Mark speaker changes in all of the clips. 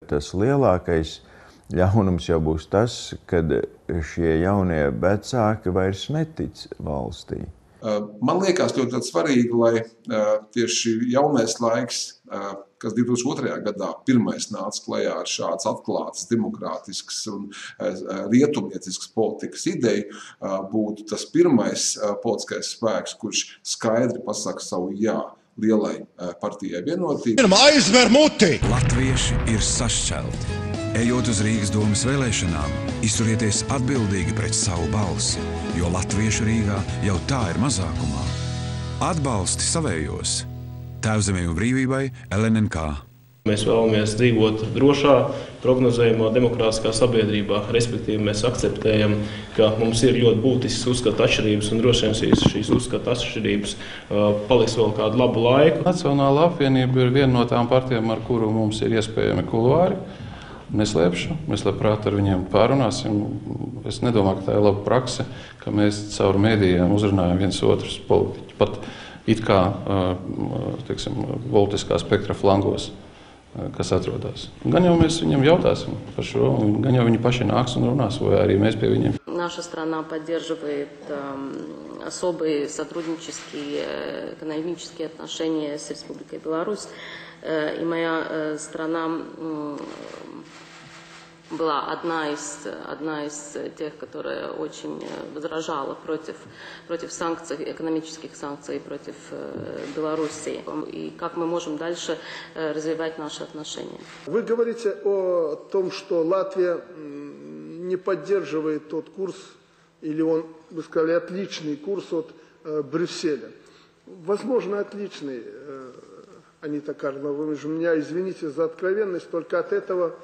Speaker 1: Tas lielākais ļaunums jau būs tas, kad šie jaunie vecāki vairs netic valstī.
Speaker 2: Man liekas ļoti svarīgi, lai tieši jaunais laiks, kas 2002. Gadā pirmais nāca klajā ar šādas atklātas, demokrātiskas un rietumnieciskas politikas ideju, būtu tas pirmais politiskais spēks, kurš skaidri pasaka savu jā lielai partijai Vienotība.
Speaker 3: Aizver muti!
Speaker 4: Latvieši ir sašķelti. Ejot uz Rīgas domas vēlēšanām, izturieties atbildīgi pret savu balsi, jo latvieši Rīgā jau tā ir mazākumā. Atbalsti savējos. Tēvzemei un brīvībai LNNK.
Speaker 5: Mēs vēlamies dzīvot drošā, prognozējumā, demokrātiskā sabiedrībā. Respektīvi, mēs akceptējam, ka mums ir ļoti būtisks uzskatu atšķirības, un droši vien šīs uzskatu atšķirības paliks vēl kādu labu laiku.
Speaker 6: Nacionāla apvienība ir viena no tām partijām, ar kuru mums ir iespējami kuluāri. Neslēpšu, mēs labprāt ar viņiem pārunāsim. Es nedomāju, ka tā ir laba prakse, ka mēs caur mēdījiem uzrunājam viens otrus politiķus, pat it kā, teiksim, politiskā spektra flangos, kas atrodas. Gan jau mēs viņam jautāsim par šo, gan jau viņi paši nāks un runās, vai arī mēs pie viņiem.
Speaker 7: Наша страна поддерживает особые сотруднические, экономические отношения с Республикой Беларусь. И моя страна была одна из тех, которая очень возражала против санкций, экономических санкций против Белоруссии. И как мы можем дальше развивать наши отношения.
Speaker 8: Вы говорите о том, что Латвия не поддерживает тот курс, или он, вы сказали, отличный курс от Брюсселя. Возможно, отличный, Анита Карловна, вы же меня извините за откровенность, только от этого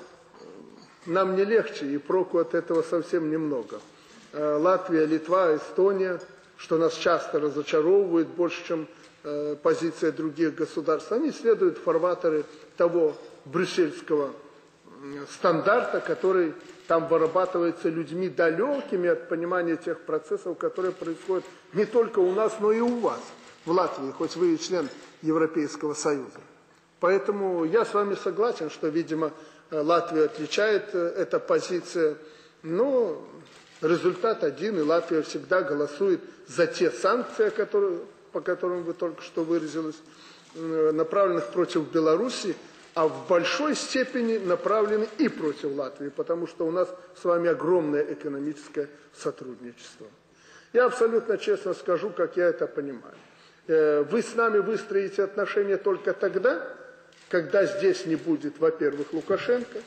Speaker 8: нам не легче, и проку от этого совсем немного. Латвия, Литва, Эстония, что нас часто разочаровывает больше, чем позиция других государств, они следуют в фарватеры того брюссельского стандарта, который там вырабатывается людьми далекими от понимания тех процессов, которые происходят не только у нас, но и у вас в Латвии, хоть вы и член Европейского Союза. Поэтому я с вами согласен, что, видимо, Латвию отличает эта позиция, но результат один, и Латвия всегда голосует за те санкции, по которым вы только что выразились, направленных против Беларуси, а в большой степени направлены и против Латвии, потому что у нас с вами огромное экономическое сотрудничество. Я абсолютно честно скажу, как я это понимаю. Вы с нами выстроите отношения только тогда, когда здесь не будет, во-первых, Лукашенко,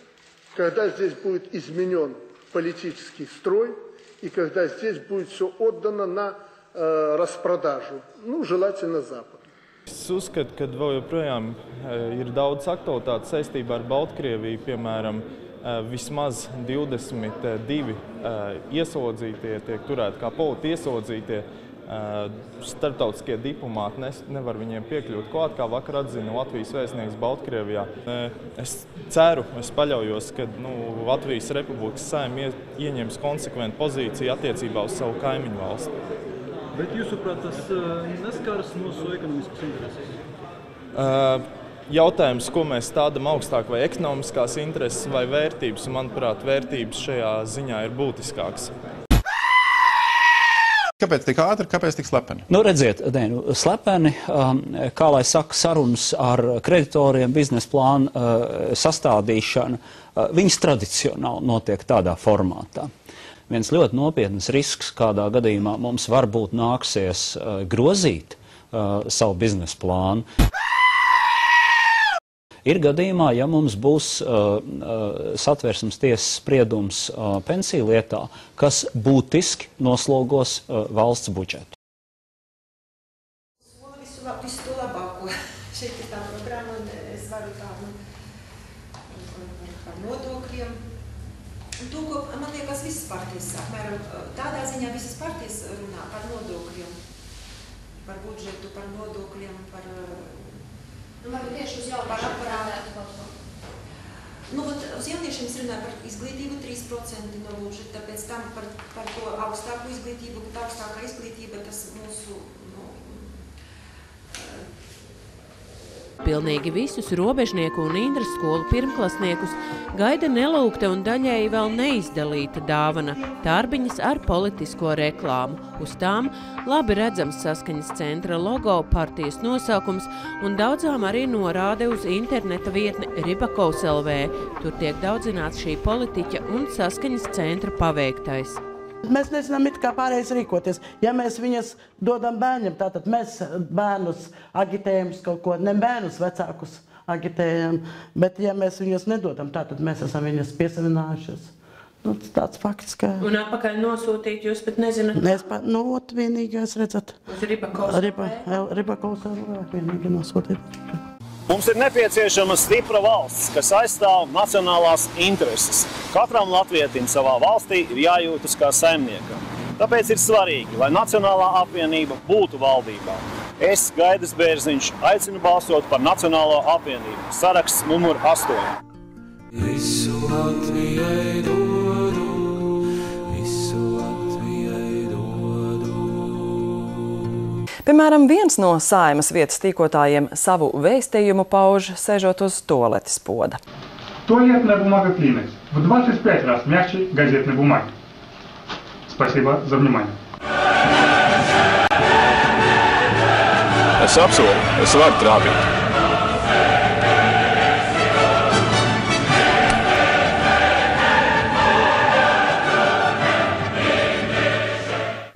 Speaker 8: когда здесь будет изменен политический строй, и когда здесь будет все отдано на распродажу, ну, желательно Западу.
Speaker 9: Es uzskatu, ka vēl joprojām ir daudz aktualitātes saistībā ar Baltkrieviju, piemēram, vismaz 22 ieslodzītie tiek turēti kā politi ieslodzītie. Starptautiskie diplomāti nevar viņiem piekļūt klāt, kā vakar atzina Latvijas vēstnieks Baltkrievijā. Es ceru, es paļaujos, ka Latvijas Republikas Saeima ieņems konsekventu pozīciju attiecībā uz savu kaimiņu valsti.
Speaker 10: Bet jūsuprāt, tas neskaras mūsu ekonomiskas intereses?
Speaker 9: Jautājums, ko mēs stādam augstāk, vai ekonomiskās intereses vai vērtības, un, manuprāt, vērtības šajā ziņā ir būtiskākas.
Speaker 3: Kāpēc tik ātri, kāpēc tik slepeni?
Speaker 11: Redziet, slepeni, kā lai saka, sarunas ar kreditoriem, biznesa plānu sastādīšana, viņas tradicionāli notiek tādā formātā. Viens ļoti nopietns risks, kādā gadījumā mums varbūt nāksies grozīt savu biznesa plānu, ir gadījumā, ja mums būs Satversmes tiesas spriedums pensiju lietā, kas būtiski noslogos valsts budžetu.
Speaker 12: Visu to labāko. Šeit ir tā programma, un es varu tādu par nodokļiem. To, ko, man liekas, visas partijas, apmēram tādā ziņā visas partijas runā par nodokļiem, par budžetu, par nodokļiem, par...
Speaker 13: Varbūt tieši uz jauniešu parādētu kaut ko.
Speaker 12: Uz jauniešiem es runāju par izglītību 3% no budžeta, pēc tam par to augstāku izglītību, bet augstākā izglītība tas mūsu...
Speaker 14: Pilnīgi visus robežnieku un Indras skolu pirmklasniekus gaida nelūgta un daļēji vēl neizdalīta dāvana – tārbiņas ar politisko reklāmu. Uz tām labi redzams Saskaņas centra logo, partijas nosaukums un daudzām arī norāde uz interneta vietni Ribakovs LV. Tur tiek daudzināts šī politiķa un Saskaņas centra paveiktais.
Speaker 15: Mēs nezinām it kā pārējais rīkoties. Ja mēs viņas dodam bērniem, tātad mēs bērnus agitējam kaut ko, ne bērnus vecākus agitējam, bet ja mēs viņas nedodam, tātad mēs esam viņas piesavinājušies. Nu, tāds fakts, ka...
Speaker 14: Un atpakaļ nosūtīt jūs, bet nezināt?
Speaker 15: Vienīgais redzat.
Speaker 14: Uz Ribakovs LV?
Speaker 15: Ribakovs LV vienīgi nosūtīt.
Speaker 16: Mums ir nepieciešama stipra valsts, kas aizstāv nacionālās intereses. Katram latvietim savā valstī ir jājūtas kā saimniekam. Tāpēc ir svarīgi, lai Nacionālā apvienība būtu valdībā. Es, Gaidis Bērziņš, aicinu balsot par Nacionālo apvienību. Saraksts numur 8.
Speaker 17: Visu Latvijai dodu, visu Latvijai dodu.
Speaker 18: Piemēram, viens no Saeimas vietas tīkotājiem savu vēstījumu pauž, sēžot uz туалеtes poda.
Speaker 19: Туалетная бумага Kleenex в 25 раз мягче газетной бумаги. Спасибо за внимание.
Speaker 3: Es apsolu, es varu trāpīt.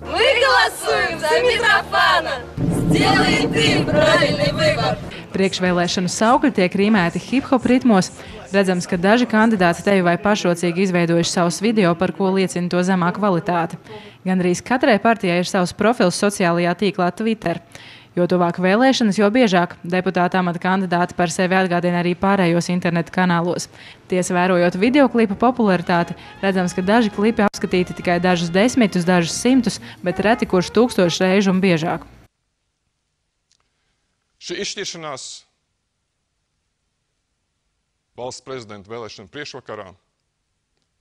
Speaker 20: Мы голосуем за Митрофана! Сделай ты правильный выбор!
Speaker 21: Priekšvēlēšanu saukļi tiek rīmēti hip-hop ritmos. Redzams, ka daži kandidāti tevi vai pašrocīgi izveidojuši savus video, par ko liecina to zemā kvalitāte. Gandrīz katrai partijai ir savs profils sociālajā tīklā Twitter. Jo tuvāk vēlēšanas, jo biežāk deputāta amata kandidāti par sevi atgādina arī pārējos interneta kanālos. Tiesa vērojot videoklipu popularitāti, redzams, ka daži klipi apskatīti tikai dažus desmitus, dažus simtus, bet reti kurš 1000 reižu un biežāk.
Speaker 3: Šī izšķiršanās valsts prezidenta vēlēšana priekšvakarā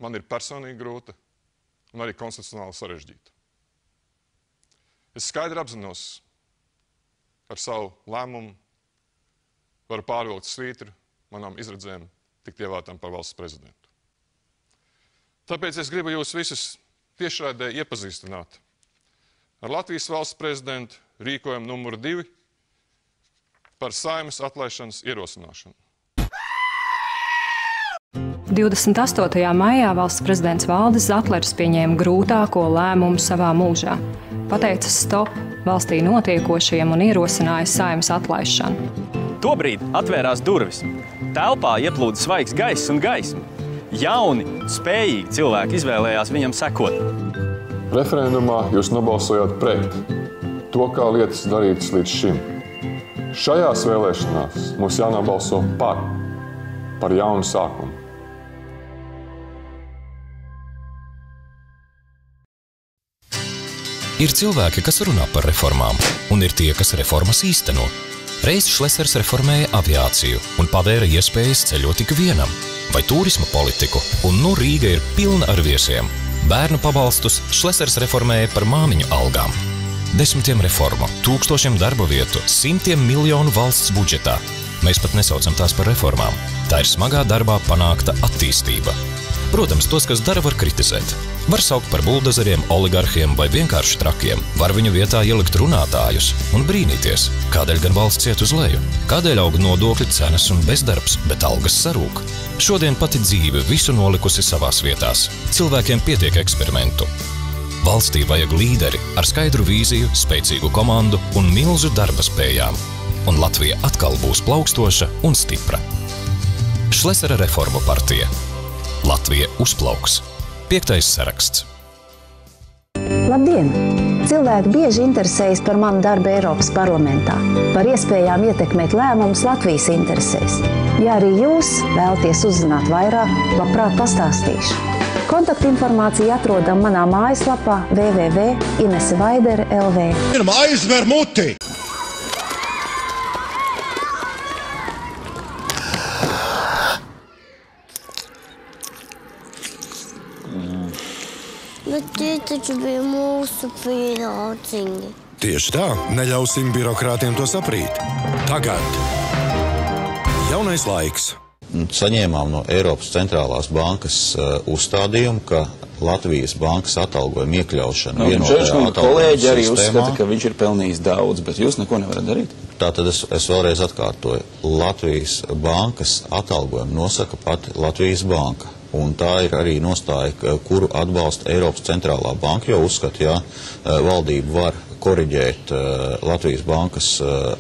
Speaker 3: man ir personīgi grūta un arī konstitucionāli sarežģīta. Es skaidri apzinos, ar savu lēmumu varu pārvilkt svītru manām izredzēm tikt ievēlētam par valsts prezidentu. Tāpēc es gribu jūs visus tiešraidē iepazīstināt ar Latvijas valsts prezidentu rīkojumu numuru 2 par Saeimas atlaišanas ierosināšanu.
Speaker 22: 28. maijā valsts prezidents Valdis Zatlers pieņēma grūtāko lēmumu savā mūžā. Pateica stop valstī notiekošajiem un ierosināja Saeimas atlaišanu.
Speaker 16: Tobrīd atvērās durvis. Telpā ieplūda svaigs gaiss un gaisma. Jauni, spējīgi cilvēki izvēlējās viņam sekot.
Speaker 23: Referendumā jūs nobalsojāt pret to, kā lietas darītas līdz šim. Šajās vēlēšanās mums jānobalso par jaunu sākumu.
Speaker 24: Ir cilvēki, kas runā par reformām, un ir tie, kas reformas īsteno. Reiz Šlesers reformēja aviāciju un pavēra iespējas ceļot tik vienam, vai turisma politiku, un nu Rīga ir pilna ar viesiem. Bērnu pabalstus Šlesers reformēja par māmiņu algām. 10 reformu, 1000 darba vietu, 100 miljonu valsts budžetā. Mēs pat nesaucam tās par reformām. Tā ir smagā darbā panākta attīstība. Protams, tos, kas dara, var kritizēt. Var saukt par buldozeriem, oligarhiem vai vienkārši trakiem. Var viņu vietā ielikt runātājus un brīnīties, kādēļ gan valsts iet uz leju. Kādēļ aug nodokļu cenas un bezdarbs, bet algas sarūk. Šodien pati dzīve visu nolikusi savās vietās. Cilvēkiem pietiek eksperimentu. Valstī vajag līderi ar skaidru vīziju, spēcīgu komandu un milzu darba spējām. Un Latvija atkal būs plaukstoša un stipra. Šlesera reformu partija. Latvija uzplauks. 5. saraksts.
Speaker 25: Labdien! Cilvēki bieži interesējas par manu darbu Eiropas parlamentā, par iespējām ietekmēt lēmumus Latvijas interesēs. Ja arī jūs vēlaties uzzināt vairāk, labprāt pastāstīšu. Kontaktinformāciju atrodam manā mājaslapā www.inesevaidere.lv.
Speaker 3: Aizver muti!
Speaker 26: Bet tie taču bija mūsu pīrāciņi.
Speaker 27: Tieši tā, neļausim birokrātiem to saprīt. Tagad
Speaker 1: Jaunais laiks.
Speaker 2: Saņēmām no Eiropas centrālās bankas uzstādījumu, ka Latvijas bankas atalgojuma iekļaušana vienotajā atalgojuma
Speaker 4: kolēģi arī
Speaker 2: sistēmā.
Speaker 4: uzskata, ka viņš ir pelnījis daudz, bet jūs neko nevarat darīt.
Speaker 2: Tātad es vēlreiz atkārtoju. Latvijas bankas atalgojumu nosaka pati Latvijas banka. Un tā ir arī nostāja, kuru atbalsta Eiropas centrālā banka, jo uzskata, ja valdība var koriģēt Latvijas bankas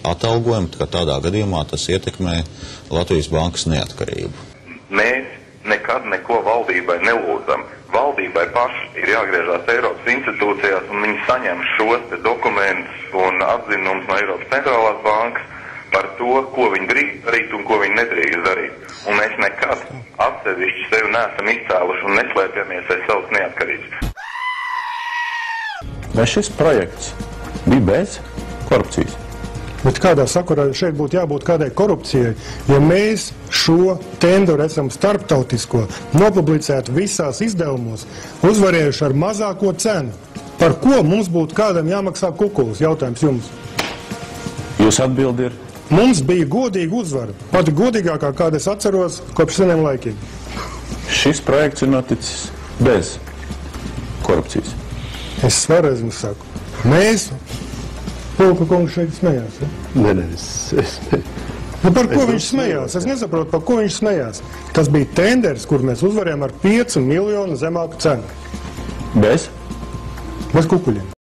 Speaker 2: atalgojumu, ka tādā gadījumā tas ietekmē Latvijas bankas neatkarību.
Speaker 5: Mēs nekad neko valdībai nelūdzam. Valdībai paši ir jāgriežās Eiropas institūcijās, un viņi saņem šos dokumentus un atzinumus no Eiropas centrālās bankas par to, ko viņi drīkst darīt un ko viņi nedrīkst darīt. Un mēs nekad atsevišķi sevi neesam izcēluši un neslēpjamies aiz savas neatkarības.
Speaker 4: Vai šis projekts bija bez korupcijas?
Speaker 6: Bet kādā sakarā šeit būtu jābūt kādai korupcijai, ja mēs šo tenderu esam starptautisko nopublicētu visās izdevumos, uzvarējuši ar mazāko cenu? Par ko mums būtu kādam jāmaksā kukulis? Jautājums jums.
Speaker 4: Jūs atbildi ir?
Speaker 6: Mums bija godīga uzvara. Pati godīgākā, kāda es atceros kopš seniem laikiem.
Speaker 4: Šis projekts ir noticis bez korupcijas.
Speaker 6: Es vēlreiz jums saku. Mēs, Pulka kungs šeit smējās. Ja?
Speaker 4: Nē.
Speaker 6: Par ko viņš smējās? Es nesaprotu, par ko viņš smējās. Tas bija tenders, kur mēs uzvarējām ar 5 miljonu zemāku cenu.
Speaker 4: Bez?
Speaker 6: Bez kukuļiem.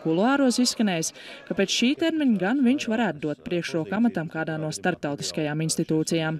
Speaker 7: Kuluāros izskanējis, ka pēc šī termiņa gan viņš varētu dot priekšroku amatam kādā no starptautiskajām institūcijām.